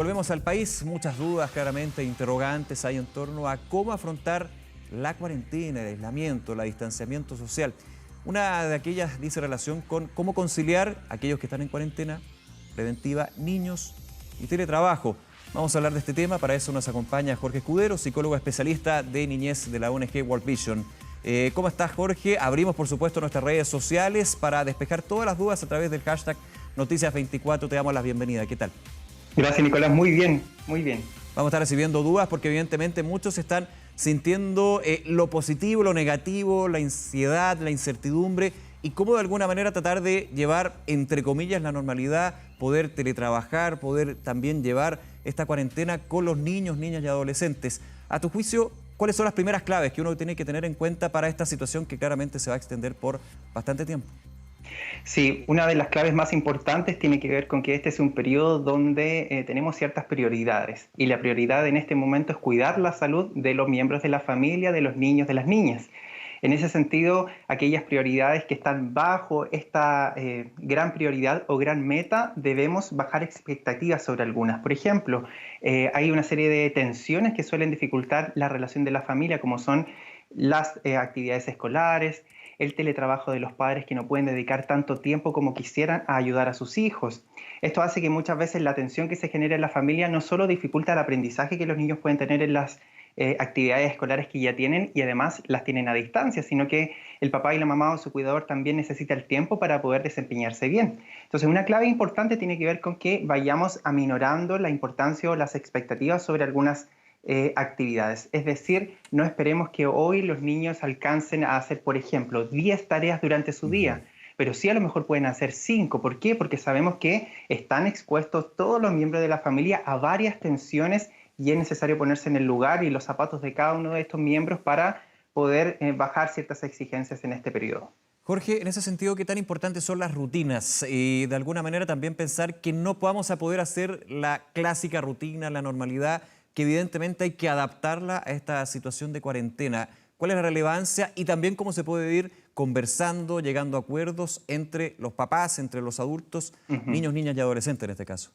Volvemos al país, muchas dudas, claramente, interrogantes hay en torno a cómo afrontar la cuarentena, el aislamiento, el distanciamiento social. Una de aquellas dice relación con cómo conciliar a aquellos que están en cuarentena preventiva, niños y teletrabajo. Vamos a hablar de este tema, para eso nos acompaña Jorge Escudero, psicólogo especialista de niñez de la ONG World Vision. ¿Cómo estás, Jorge? Abrimos, por supuesto, nuestras redes sociales para despejar todas las dudas a través del hashtag Noticias24. Te damos la bienvenida. ¿Qué tal? Gracias, Nicolás. Muy bien, muy bien. Vamos a estar recibiendo dudas porque evidentemente muchos están sintiendo lo positivo, lo negativo, la ansiedad, la incertidumbre y cómo de alguna manera tratar de llevar, entre comillas, la normalidad, poder teletrabajar, poder también llevar esta cuarentena con los niños, niñas y adolescentes. A tu juicio, ¿cuáles son las primeras claves que uno tiene que tener en cuenta para esta situación que claramente se va a extender por bastante tiempo? Sí, una de las claves más importantes tiene que ver con que este es un periodo donde tenemos ciertas prioridades y la prioridad en este momento es cuidar la salud de los miembros de la familia, de los niños, de las niñas. En ese sentido, aquellas prioridades que están bajo esta gran prioridad o gran meta, debemos bajar expectativas sobre algunas. Por ejemplo, hay una serie de tensiones que suelen dificultar la relación de la familia, como son las actividades escolares, el teletrabajo de los padres que no pueden dedicar tanto tiempo como quisieran a ayudar a sus hijos. Esto hace que muchas veces la tensión que se genera en la familia no solo dificulta el aprendizaje que los niños pueden tener en las actividades escolares que ya tienen y además las tienen a distancia, sino que el papá y la mamá o su cuidador también necesita el tiempo para poder desempeñarse bien. Entonces, una clave importante tiene que ver con que vayamos aminorando la importancia o las expectativas sobre algunas actividades. Es decir, no esperemos que hoy los niños alcancen a hacer, por ejemplo, 10 tareas durante su día, pero sí a lo mejor pueden hacer 5. ¿Por qué? Porque sabemos que están expuestos todos los miembros de la familia a varias tensiones y es necesario ponerse en el lugar y los zapatos de cada uno de estos miembros para poder bajar ciertas exigencias en este periodo. Jorge, en ese sentido, ¿qué tan importantes son las rutinas? Y de alguna manera también pensar que no vamos a poder hacer la clásica rutina, la normalidad, que evidentemente hay que adaptarla a esta situación de cuarentena. ¿Cuál es la relevancia y también cómo se puede ir conversando, llegando a acuerdos entre los papás, entre los adultos, niños, niñas y adolescentes en este caso?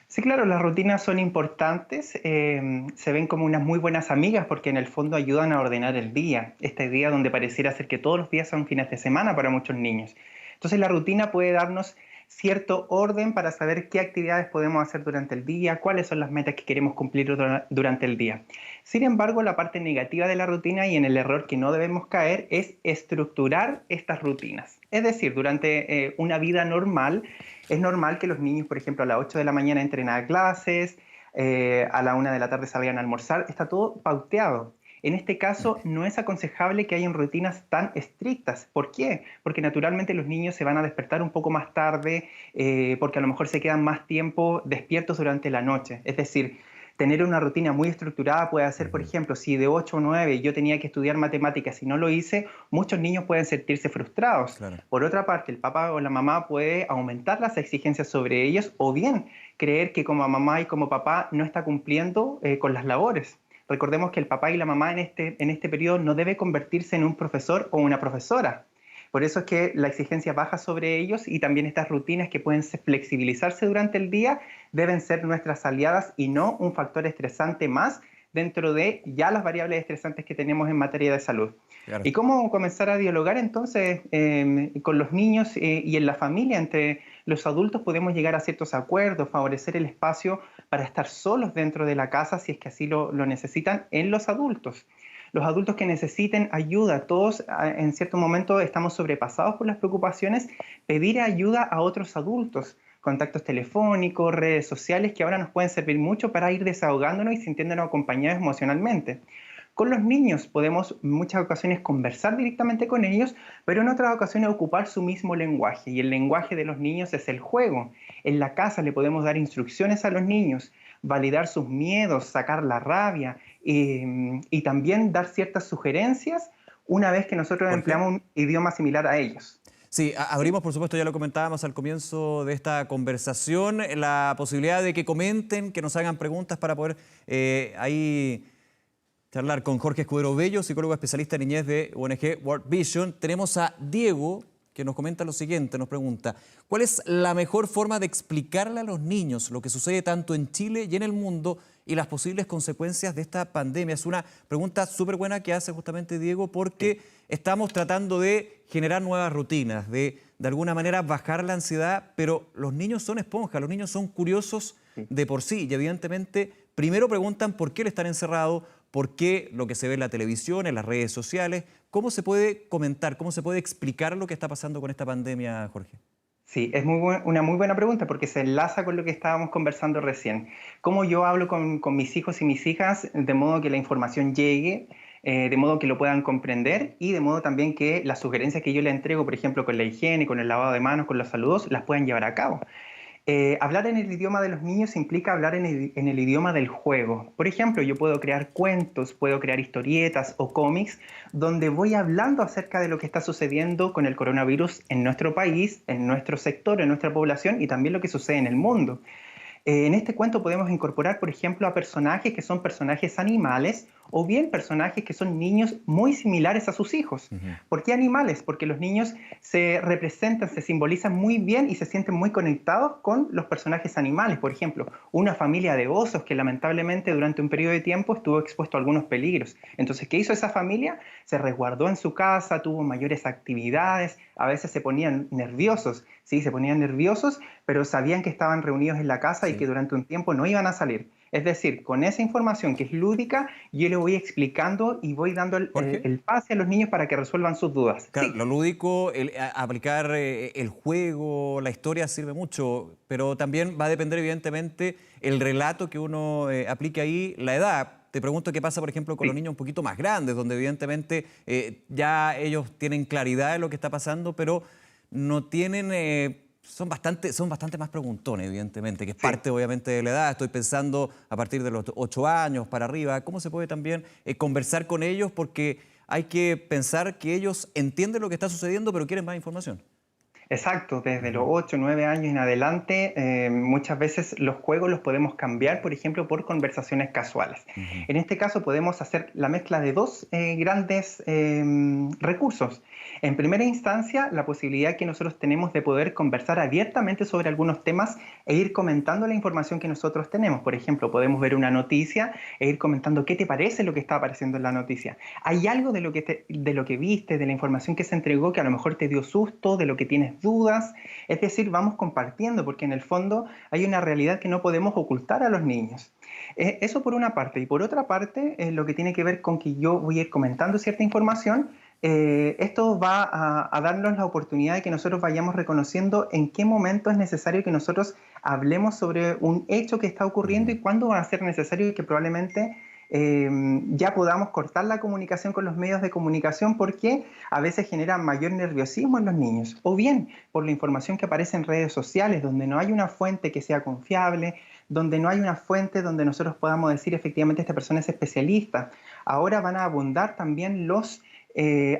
Sí, claro, las rutinas son importantes, se ven como unas muy buenas amigas porque en el fondo ayudan a ordenar el día, este día donde pareciera ser que todos los días son fines de semana para muchos niños. Entonces la rutina puede darnos cierto orden para saber qué actividades podemos hacer durante el día, cuáles son las metas que queremos cumplir durante el día. Sin embargo, la parte negativa de la rutina y en el error que no debemos caer es estructurar estas rutinas. Es decir, durante una vida normal, es normal que los niños, por ejemplo, a las 8 de la mañana entren a clases, a la 1 de la tarde salgan a almorzar, está todo pauteado. En este caso, no es aconsejable que hayan rutinas tan estrictas. ¿Por qué? Porque naturalmente los niños se van a despertar un poco más tarde, porque a lo mejor se quedan más tiempo despiertos durante la noche. Es decir, tener una rutina muy estructurada puede hacer, por ejemplo, si de 8 o 9 yo tenía que estudiar matemáticas y no lo hice, muchos niños pueden sentirse frustrados. Claro. Por otra parte, el papá o la mamá puede aumentar las exigencias sobre ellos o bien creer que como mamá y como papá no está cumpliendo con las labores. Recordemos que el papá y la mamá en este periodo no debe convertirse en un profesor o una profesora. Por eso es que la exigencia baja sobre ellos y también estas rutinas que pueden flexibilizarse durante el día deben ser nuestras aliadas y no un factor estresante más dentro de ya las variables estresantes que tenemos en materia de salud. Claro. ¿Y cómo comenzar a dialogar entonces con los niños y en la familia? Entre los adultos podemos llegar a ciertos acuerdos, favorecer el espacio para estar solos dentro de la casa si es que así lo necesitan en los adultos. Los adultos que necesiten ayuda, todos en cierto momento estamos sobrepasados por las preocupaciones, pedir ayuda a otros adultos, contactos telefónicos, redes sociales que ahora nos pueden servir mucho para ir desahogándonos y sintiéndonos acompañados emocionalmente. Con los niños podemos en muchas ocasiones conversar directamente con ellos, pero en otras ocasiones ocupar su mismo lenguaje. Y el lenguaje de los niños es el juego. En la casa le podemos dar instrucciones a los niños, validar sus miedos, sacar la rabia y también dar ciertas sugerencias una vez que nosotros empleamos un idioma similar a ellos. Sí, abrimos, por supuesto, ya lo comentábamos al comienzo de esta conversación, la posibilidad de que comenten, que nos hagan preguntas para poder ahí charlar con Jorge Escudero Bello, psicólogo especialista en niñez de ONG World Vision. Tenemos a Diego, que nos comenta lo siguiente, nos pregunta, ¿cuál es la mejor forma de explicarle a los niños lo que sucede tanto en Chile y en el mundo y las posibles consecuencias de esta pandemia? Es una pregunta súper buena que hace justamente Diego, porque estamos tratando de generar nuevas rutinas, de alguna manera bajar la ansiedad, pero los niños son esponjas, los niños son curiosos de por sí y evidentemente primero preguntan por qué le están encerrados, por qué lo que se ve en la televisión, en las redes sociales. ¿Cómo se puede comentar, cómo se puede explicar lo que está pasando con esta pandemia, Jorge? Sí, es una muy buena pregunta porque se enlaza con lo que estábamos conversando recién. ¿Cómo yo hablo con mis hijos y mis hijas de modo que la información llegue, de modo que lo puedan comprender y de modo también que las sugerencias que yo les entrego, por ejemplo, con la higiene, con el lavado de manos, con los saludos, las puedan llevar a cabo? Hablar en el idioma de los niños implica hablar en el idioma del juego. Por ejemplo, yo puedo crear cuentos, puedo crear historietas o cómics donde voy hablando acerca de lo que está sucediendo con el coronavirus en nuestro país, en nuestro sector, en nuestra población y también lo que sucede en el mundo. En este cuento podemos incorporar, por ejemplo, a personajes que son personajes animales o bien personajes que son niños muy similares a sus hijos. ¿Por qué animales? Porque los niños se representan, se simbolizan muy bien y se sienten muy conectados con los personajes animales. Por ejemplo, una familia de osos que lamentablemente durante un periodo de tiempo estuvo expuesto a algunos peligros. Entonces, ¿qué hizo esa familia? Se resguardó en su casa, tuvo mayores actividades, a veces se ponían nerviosos, ¿sí? Se ponían nerviosos, pero sabían que estaban reunidos en la casa y que durante un tiempo no iban a salir. Es decir, con esa información que es lúdica, yo le voy explicando y voy dando el pase a los niños para que resuelvan sus dudas. Claro, lo lúdico, aplicar el juego, la historia sirve mucho, pero también va a depender evidentemente el relato que uno aplique ahí, la edad. Te pregunto qué pasa, por ejemplo, con los niños un poquito más grandes, donde evidentemente ya ellos tienen claridad de lo que está pasando, pero no tienen... Son bastante más preguntones, evidentemente, que es parte, obviamente, de la edad. Estoy pensando a partir de los 8 años para arriba. ¿Cómo se puede también conversar con ellos? Porque hay que pensar que ellos entienden lo que está sucediendo, pero quieren más información. Exacto, desde los 8, 9 años en adelante, muchas veces los juegos los podemos cambiar, por ejemplo, por conversaciones casuales. En este caso podemos hacer la mezcla de dos grandes recursos. En primera instancia, la posibilidad que nosotros tenemos de poder conversar abiertamente sobre algunos temas e ir comentando la información que nosotros tenemos. Por ejemplo, podemos ver una noticia e ir comentando qué te parece lo que está apareciendo en la noticia. ¿Hay algo de lo que viste, de la información que se entregó que a lo mejor te dio susto, de lo que tienes dudas? Es decir, vamos compartiendo porque en el fondo hay una realidad que no podemos ocultar a los niños. Eso por una parte. Y por otra parte, lo que tiene que ver con que yo voy a ir comentando cierta información, esto va a darnos la oportunidad de que nosotros vayamos reconociendo en qué momento es necesario que nosotros hablemos sobre un hecho que está ocurriendo y cuándo va a ser necesario que probablemente ya podamos cortar la comunicación con los medios de comunicación porque a veces genera mayor nerviosismo en los niños o bien por la información que aparece en redes sociales donde no hay una fuente que sea confiable, donde no hay una fuente donde nosotros podamos decir efectivamente esta persona es especialista. Ahora van a abundar también los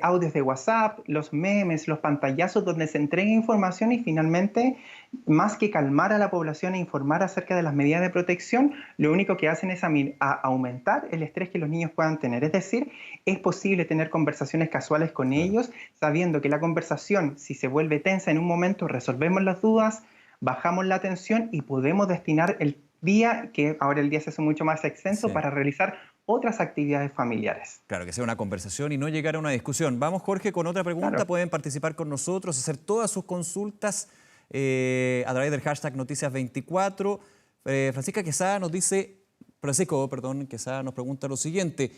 audios de WhatsApp, los memes, los pantallazos donde se entrega información y finalmente, más que calmar a la población e informar acerca de las medidas de protección, lo único que hacen es aumentar el estrés que los niños puedan tener. Es decir, es posible tener conversaciones casuales con ellos, sabiendo que la conversación, si se vuelve tensa en un momento, resolvemos las dudas, bajamos la tensión y podemos destinar el día, que ahora el día se hace mucho más extenso, para realizar otras actividades familiares. Claro, que sea una conversación y no llegar a una discusión. Vamos, Jorge, con otra pregunta. Claro. Pueden participar con nosotros, hacer todas sus consultas a través del hashtag Noticias24. Francisco Quesada nos pregunta lo siguiente.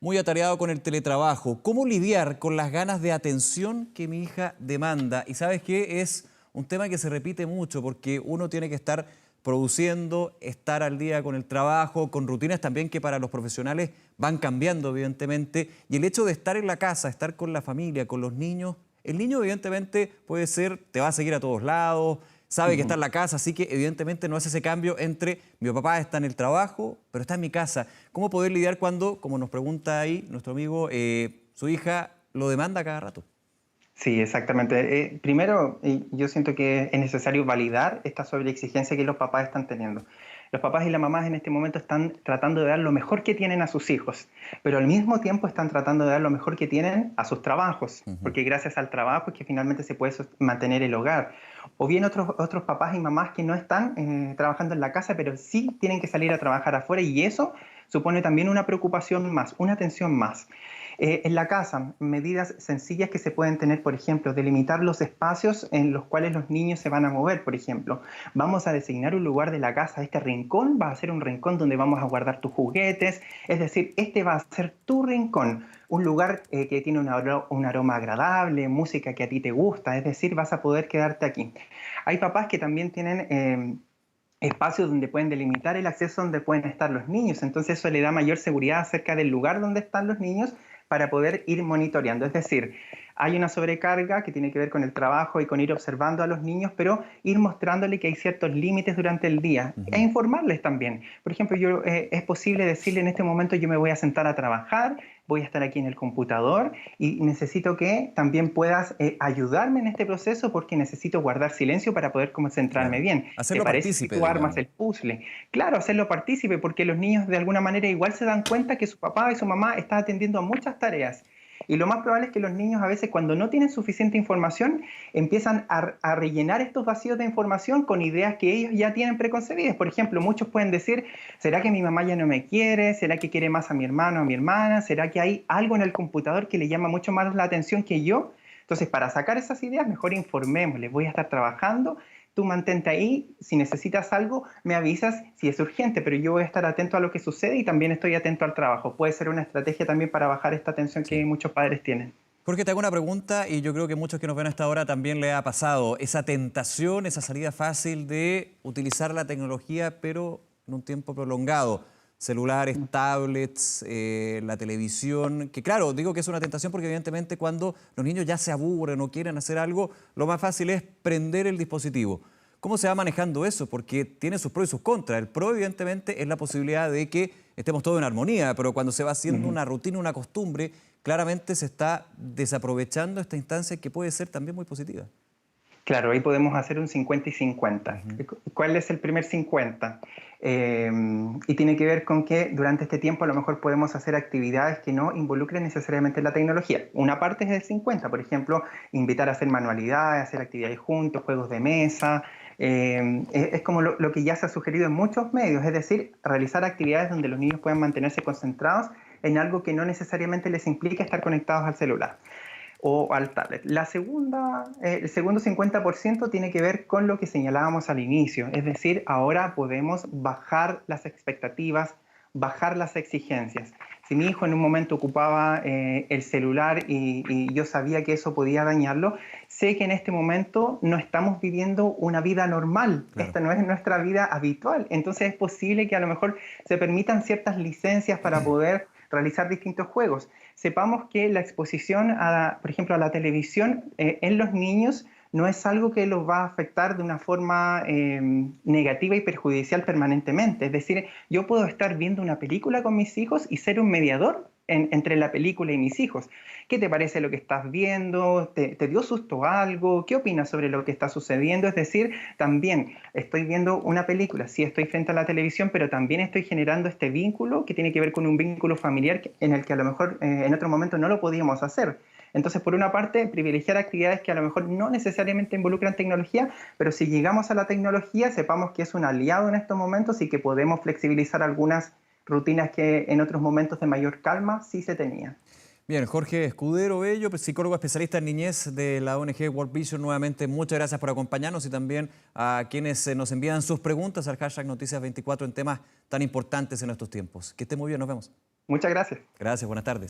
Muy atareado con el teletrabajo. ¿Cómo lidiar con las ganas de atención que mi hija demanda? Y ¿sabes qué? Es un tema que se repite mucho porque uno tiene que estar produciendo, estar al día con el trabajo, con rutinas también que para los profesionales van cambiando evidentemente. Y el hecho de estar en la casa, estar con la familia, con los niños, el niño evidentemente puede ser, te va a seguir a todos lados, sabe que está en la casa, así que evidentemente no hace ese cambio entre mi papá está en el trabajo, pero está en mi casa. ¿Cómo poder lidiar cuando, como nos pregunta ahí nuestro amigo, su hija lo demanda cada rato? Sí, exactamente. Primero, yo siento que es necesario validar esta sobreexigencia que los papás están teniendo. Los papás y las mamás en este momento están tratando de dar lo mejor que tienen a sus hijos, pero al mismo tiempo están tratando de dar lo mejor que tienen a sus trabajos, porque gracias al trabajo es que finalmente se puede mantener el hogar. O bien otros papás y mamás que no están trabajando en la casa, pero sí tienen que salir a trabajar afuera, y eso supone también una preocupación más, una atención más. En la casa, medidas sencillas que se pueden tener, por ejemplo, delimitar los espacios en los cuales los niños se van a mover, por ejemplo. Vamos a designar un lugar de la casa, este rincón va a ser un rincón donde vamos a guardar tus juguetes, es decir, este va a ser tu rincón, un lugar que tiene un aroma agradable, música que a ti te gusta, es decir, vas a poder quedarte aquí. Hay papás que también tienen espacios donde pueden delimitar el acceso donde pueden estar los niños, entonces eso le da mayor seguridad acerca del lugar donde están los niños para poder ir monitoreando. Es decir, hay una sobrecarga que tiene que ver con el trabajo y con ir observando a los niños, pero ir mostrándole que hay ciertos límites durante el día e informarles también. Por ejemplo, es posible decirle en este momento yo me voy a sentar a trabajar, voy a estar aquí en el computador y necesito que también puedas ayudarme en este proceso porque necesito guardar silencio para poder concentrarme bien. Hacerlo ¿Te parece partícipe, si tú armas digamos. el puzzle? Claro, hacerlo partícipe porque los niños de alguna manera igual se dan cuenta que su papá y su mamá están atendiendo a muchas tareas. Y lo más probable es que los niños a veces cuando no tienen suficiente información empiezan a rellenar estos vacíos de información con ideas que ellos ya tienen preconcebidas. Por ejemplo, muchos pueden decir, ¿será que mi mamá ya no me quiere? ¿Será que quiere más a mi hermano o a mi hermana? ¿Será que hay algo en el computador que le llama mucho más la atención que yo? Entonces, para sacar esas ideas, mejor informémosles. Voy a estar trabajando, tú mantente ahí, si necesitas algo, me avisas si es urgente, pero yo voy a estar atento a lo que sucede y también estoy atento al trabajo. Puede ser una estrategia también para bajar esta tensión que muchos padres tienen. Jorge, te hago una pregunta y yo creo que muchos que nos ven a esta hora también le ha pasado esa tentación, esa salida fácil de utilizar la tecnología, pero en un tiempo prolongado. Celulares, tablets, la televisión, que claro, digo que es una tentación porque evidentemente cuando los niños ya se aburren o quieren hacer algo, lo más fácil es prender el dispositivo. ¿Cómo se va manejando eso? Porque tiene sus pros y sus contras. El pro, evidentemente, es la posibilidad de que estemos todos en armonía, pero cuando se va haciendo una rutina, una costumbre, claramente se está desaprovechando esta instancia que puede ser también muy positiva. Claro, ahí podemos hacer un 50 y 50. ¿Cuál es el primer 50? Y tiene que ver con que durante este tiempo a lo mejor podemos hacer actividades que no involucren necesariamente la tecnología. Una parte es el 50, por ejemplo, invitar a hacer manualidades, hacer actividades juntos, juegos de mesa. Es como lo que ya se ha sugerido en muchos medios, es decir, realizar actividades donde los niños puedan mantenerse concentrados en algo que no necesariamente les implica estar conectados al celular o al tablet. El segundo 50% tiene que ver con lo que señalábamos al inicio, es decir, ahora podemos bajar las expectativas, bajar las exigencias. Si mi hijo en un momento ocupaba el celular y yo sabía que eso podía dañarlo, sé que en este momento no estamos viviendo una vida normal. Claro. Esta no es nuestra vida habitual. Entonces es posible que a lo mejor se permitan ciertas licencias para poder realizar distintos juegos. Sepamos que la exposición, por ejemplo, a la televisión en los niños no es algo que los va a afectar de una forma negativa y perjudicial permanentemente. Es decir, yo puedo estar viendo una película con mis hijos y ser un mediador entre la película y mis hijos. ¿Qué te parece lo que estás viendo? ¿Te dio susto algo? ¿Qué opinas sobre lo que está sucediendo? Es decir, también estoy viendo una película, sí estoy frente a la televisión, pero también estoy generando este vínculo que tiene que ver con un vínculo familiar en el que a lo mejor en otro momento no lo podíamos hacer. Entonces, por una parte, privilegiar actividades que a lo mejor no necesariamente involucran tecnología, pero si llegamos a la tecnología, sepamos que es un aliado en estos momentos y que podemos flexibilizar algunas rutinas que en otros momentos de mayor calma sí se tenían. Bien, Jorge Escudero Bello, psicólogo especialista en niñez de la ONG World Vision, nuevamente muchas gracias por acompañarnos y también a quienes nos envían sus preguntas al hashtag Noticias24 en temas tan importantes en estos tiempos. Que esté muy bien, nos vemos. Muchas gracias. Gracias, buenas tardes.